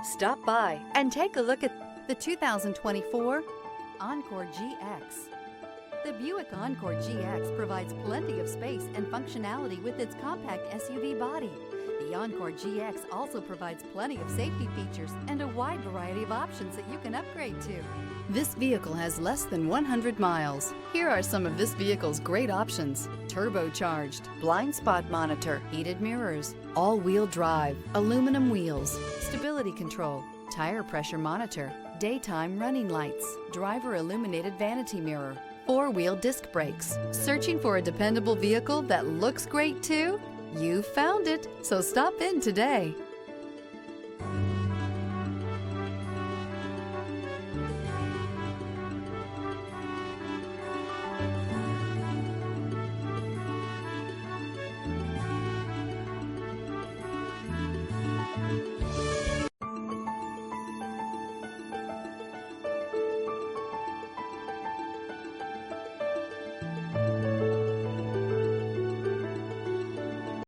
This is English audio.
Stop by and take a look at the 2024 Encore GX. The Buick Encore GX provides plenty of space and functionality with its compact SUV body. The Encore GX also provides plenty of safety features and a wide variety of options that you can upgrade to. This vehicle has less than 100 miles. Here are some of this vehicle's great options: turbocharged, blind spot monitor, heated mirrors, all-wheel drive, aluminum wheels, stability control, tire pressure monitor, daytime running lights, driver illuminated vanity mirror, four-wheel disc brakes. Searching for a dependable vehicle that looks great too? You found it, so stop in today.